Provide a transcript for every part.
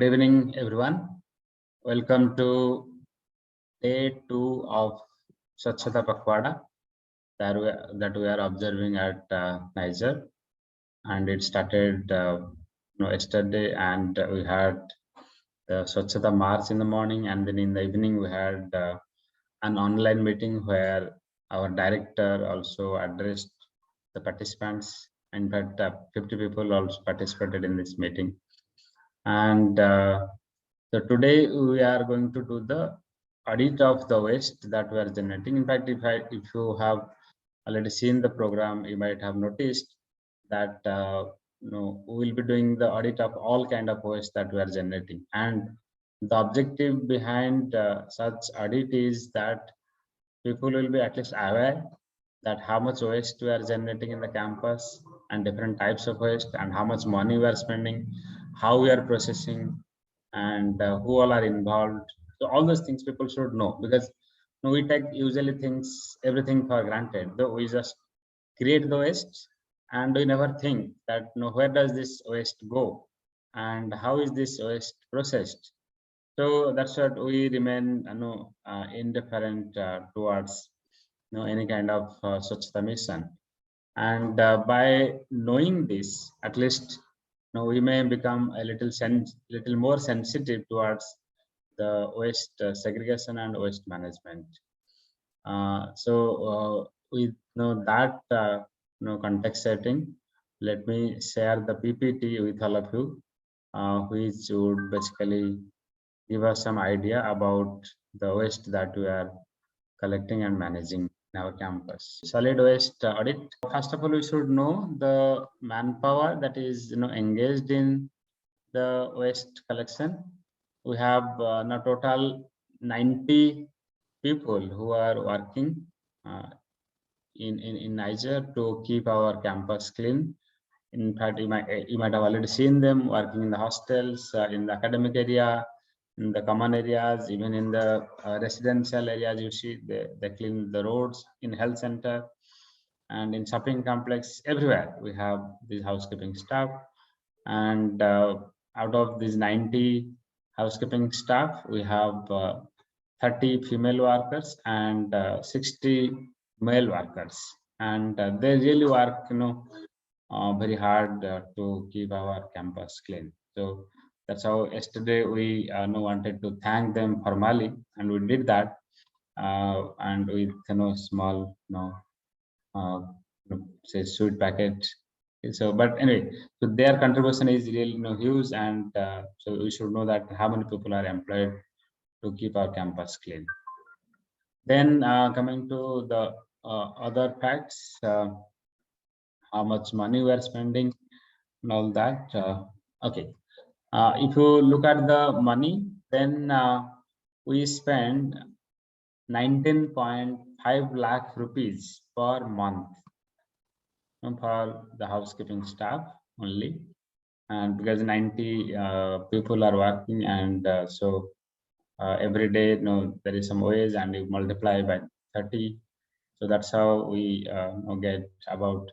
Good evening, everyone. Welcome to day 2 of Swachhata Pakhwada that we are observing at NISER, and it started yesterday, and we had the Swachhata March in the morning, and then in the evening we had an online meeting where our director also addressed the participants. In fact, 50 people also participated in this meeting, and so today we are going to do the audit of the waste that we are generating. In fact, if you have already seen the program, you might have noticed that we will be doing the audit of all kind of waste that we are generating. And the objective behind such audit is that people will be at least aware that how much waste we are generating in the campus and different types of waste and how much money we are spending, how we are processing, and who all are involved. So all those things people should know, because we take usually everything for granted. Though we just create the waste and we never think that where does this waste go and how is this waste processed. So that's what we remain indifferent towards any kind of Swachhata mission. And by knowing this, at least we may become a little more sensitive towards the waste segregation and waste management. With that context setting, let me share the PPT with all of you, which would basically give us some idea about the waste that we are collecting and managing in our campus. Solid waste audit. First of all, we should know the manpower that is engaged in the waste collection. We have now total 90 people who are working in NISER to keep our campus clean. In fact, you might have already seen them working in the hostels, in the academic area, in the common areas, even in the residential areas. You see they clean the roads, in health center and in shopping complex. Everywhere we have this housekeeping staff, and out of these 90 housekeeping staff, we have 30 female workers and 60 male workers, and they really work very hard to keep our campus clean. So that's how yesterday we wanted to thank them formally, and we did that, and with small say sweet packet. So but anyway, so their contribution is really huge, and so we should know that how many people are employed to keep our campus clean. Then coming to the other facts, how much money we are spending and all that. Okay, if you look at the money, then we spend 19.5 lakh rupees per month for the housekeeping staff only, and because 90 people are working, and so every day there is some wage, and you multiply by 30, so that's how we get about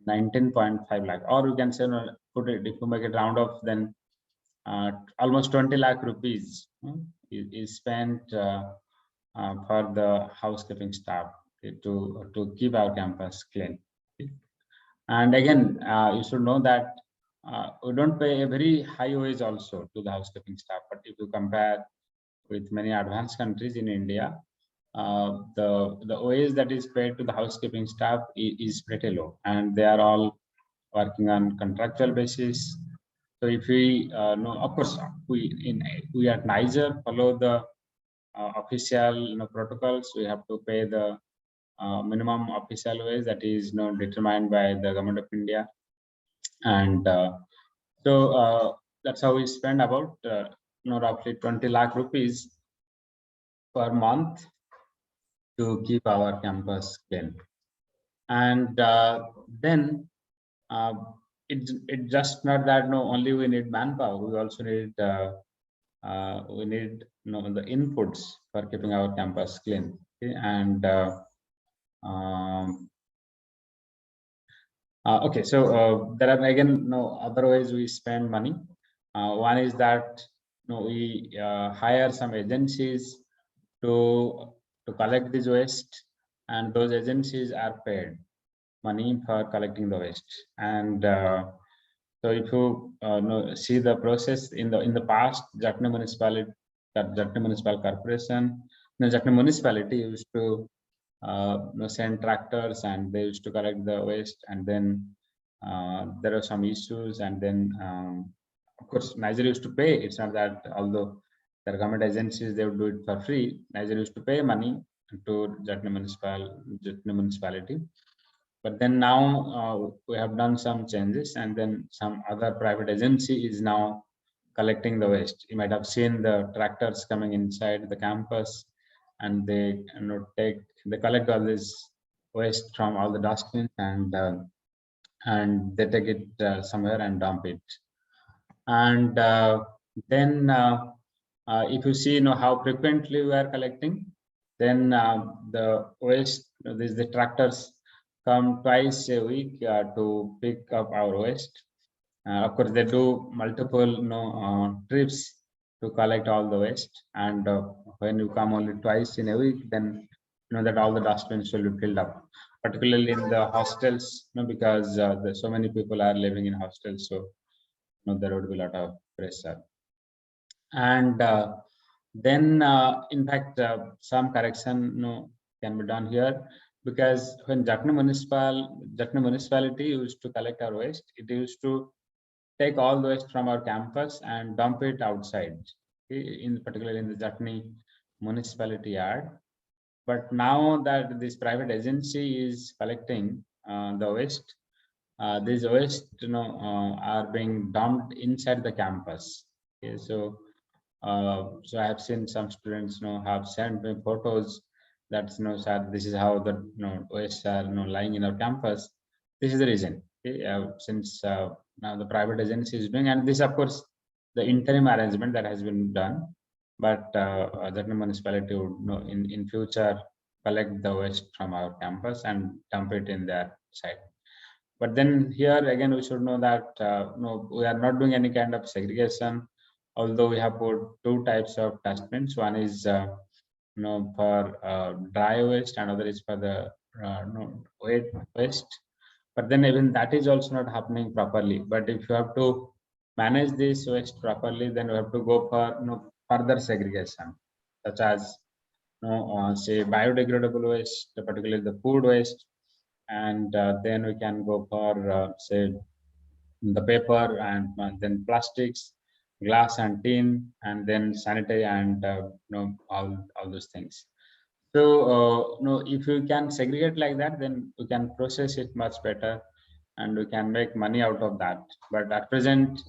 19.5 lakh, or you can say put it, if you make it round off, then almost 20 lakh rupees is spent for the housekeeping staff to keep our campus clean. And again, you should know that we don't pay a very high wage also to the housekeeping staff, but if you compare with many advanced countries in India, the wage that is paid to the housekeeping staff is pretty low, and they are all working on contractual basis. So if we know, of course, we at NISER follow the official protocols. We have to pay the minimum official wage that is determined by the government of India, and so that's how we spend about roughly 20 lakh rupees per month to keep our campus clean. And then it's just not that only we need manpower, we also need the inputs for keeping our campus clean. Okay? And okay, so there are again other ways we spend money. One is that we hire some agencies to collect this waste, and those agencies are paid money for collecting the waste. And so if you see the process in the past, Jatna municipality, that Jatna municipal corporation, Jatna municipality used to send tractors, and they used to collect the waste, and then there are some issues, and then of course NISER used to pay. It's not that, although the government agencies, they would do it for free, NISER used to pay money to Jatna municipality. But then now we have done some changes, and then some other private agency is now collecting the waste. You might have seen the tractors coming inside the campus, and they they collect all this waste from all the dustbins, and they take it somewhere and dump it. And then if you see how frequently we are collecting, then the waste, the tractors come twice a week to pick up our waste. Of course, they do multiple trips to collect all the waste. And when you come only twice in a week, then that all the dustbins will be filled up, particularly in the hostels, because so many people are living in hostels, so there would be a lot of pressure. And then in fact some correction can be done here, because when Jatna municipality used to collect our waste, it used to take all the waste from our campus and dump it outside, in particularly in the Jatni municipality yard. But now that this private agency is collecting the waste, these waste are being dumped inside the campus. Okay, so so I have seen some students have sent me photos that sir, this is how the waste are lying in our campus. This is the reason. Okay? Since now the private agency is doing, and this of course the interim arrangement that has been done, but that municipality would in future collect the waste from our campus and dump it in their site. But then here again we should know that no, we are not doing any kind of segregation, although we have put two types of dustbins. One is for dry waste, and other is for the wet waste. But then even that is also not happening properly. But if you have to manage this waste properly, then you have to go for further segregation, such as say biodegradable waste, particularly the food waste, and then we can go for say the paper, and then plastics, glass and tin, and then sanitary, and all those things. So if you can segregate like that, then we can process it much better, and we can make money out of that. But at present,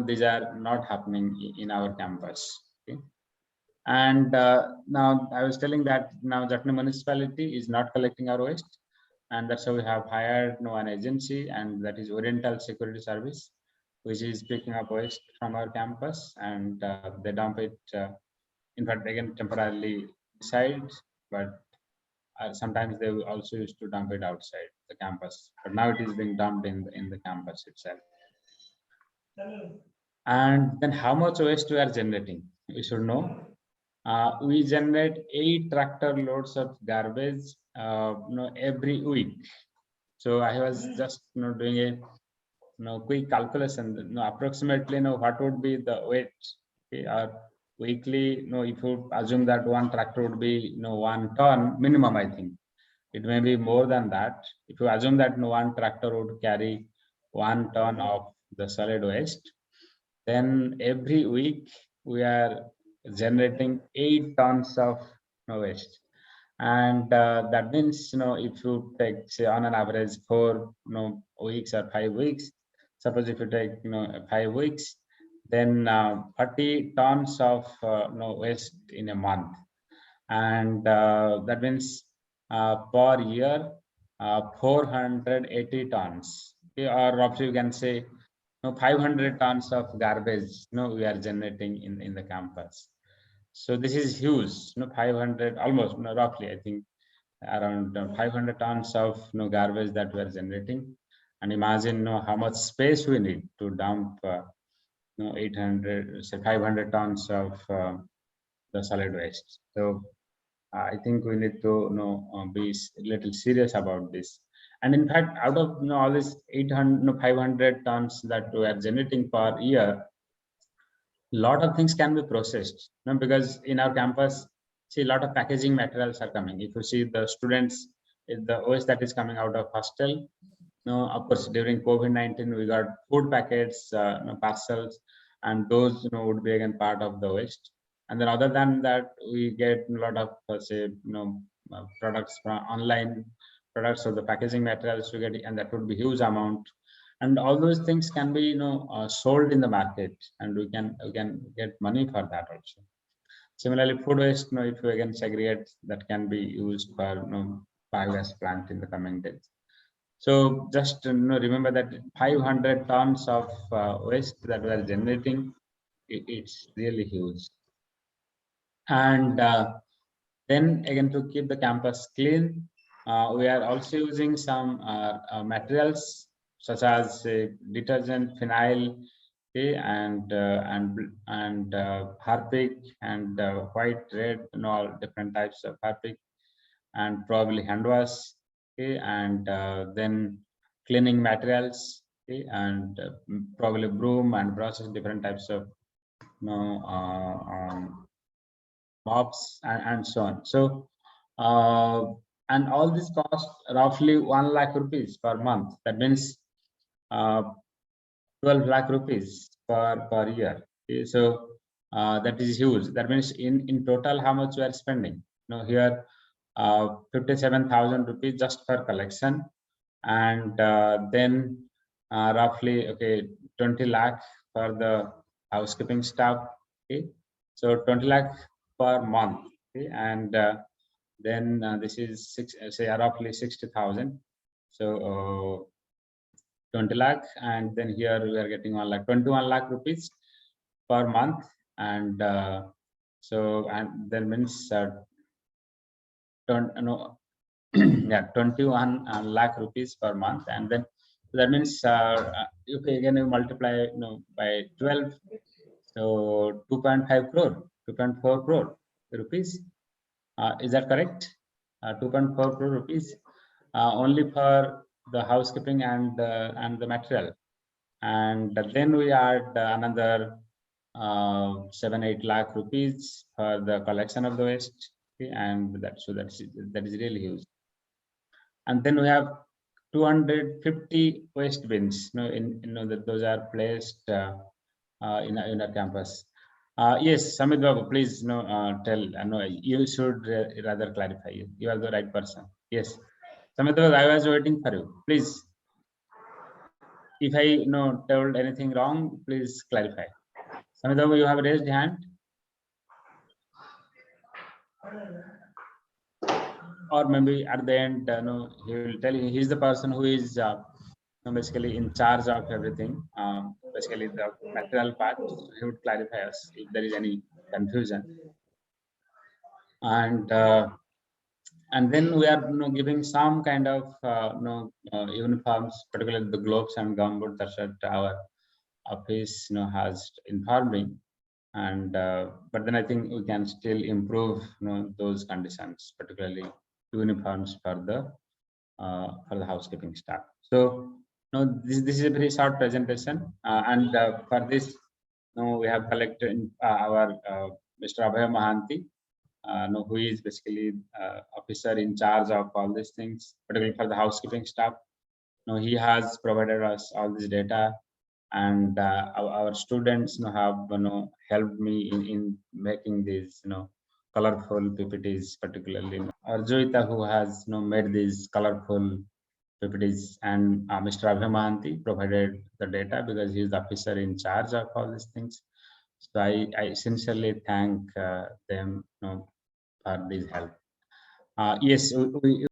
these are not happening in our campus. Okay? And now I was telling that now Jatna municipality is not collecting our waste, and that's how we have hired an agency, and that is Oriental Security Service, which is picking up waste from our campus, and they dump it. In fact, again temporarily inside, but sometimes they also used to dump it outside the campus. But now it is being dumped in the campus itself. And then how much waste we are generating? We should know. We generate 8 tractor loads of garbage every week. So I was just doing a quick calculation, approximately what would be the weight, okay, or weekly, if you assume that one tractor would be 1 ton minimum. I think it may be more than that. If you assume that one tractor would carry 1 ton of the solid waste, then every week we are generating 8 tons of waste. And that means if you take, say, on an average 4 weeks or 5 weeks, suppose if you take 5 weeks, then 30 tons of waste in a month. And that means per year 480 tons, okay, or roughly you can say 500 tons of garbage we are generating in the campus. So this is huge. 500, almost roughly I think around 500 tons of garbage that we are generating. And imagine how much space we need to dump 800, say 500 tons of the solid waste. So I think we need to be little serious about this. And in fact, out of all this 800, 500 tons that we are generating per year, lot of things can be processed, because in our campus, see, a lot of packaging materials are coming. If you see the students, the waste that is coming out of hostel, of course, during COVID-19, we got food packets, parcels, and those, would be again part of the waste. And then other than that, we get a lot of, say, products from online products of the packaging materials we get, and that would be huge amount. And all those things can be, sold in the market, and we can get money for that also. Similarly, food waste, if we again segregate, that can be used for, biogas plant in the coming days. So just remember that 500 tons of waste that we are generating, it's really huge. And then again, to keep the campus clean, we are also using some materials such as detergent, phenyl, okay, and Harpic, and white, red, all different types of Harpic, and probably hand wash, okay, and then cleaning materials, okay, and probably broom and brushes, different types of mops, and so on. So and all this cost roughly 1 lakh rupees per month. That means 12 lakh rupees per year. Okay, so that is huge. That means in total, how much we are spending? Here 57,000 rupees just for collection, and then roughly, okay, 20 lakh for the housekeeping staff. Okay, so 20 lakh per month. Okay, and then this is say roughly 60,000. So 20 lakh, and then here we are getting 1 lakh, 21 lakh rupees per month, and and then means yeah, 21 lakh rupees per month. And then that means okay, again you multiply by 12, so 2.5 crore, 2.4 crore rupees. Is that correct? 2.4 crore rupees only for the housekeeping and the material. And then we add another 7-8 lakh rupees for the collection of the waste. Okay, and that is really huge. And then we have 250 waste bins. That those are placed in our campus. Yes, Samit Babu, please tell. No, you should rather clarify. You are the right person. Yes, Samit Babu, I was waiting for you. Please, if I told anything wrong, please clarify. Samit Babu, you have raised hand. Or maybe at the end, he will tell you. He's the person who is basically in charge of everything. Basically, the material part. He would clarify us if there is any confusion. And then we are giving some kind of uniforms, particularly the gloves and gumboot that our office has informed me. And but then I think we can still improve those conditions, particularly uniforms for the housekeeping staff. So this is a very short presentation, and for this we have collected our Mr. Abhay Mahanti, who is basically officer in charge of all these things, particularly for the housekeeping staff. He has provided us all this data, and our students have helped me in making these colorful PPTs, particularly Arjoita, who has made these colorful PPTs, and Mr. Abhimanti provided the data because he is the officer in charge of all these things. So I sincerely thank them for this help. Yes, we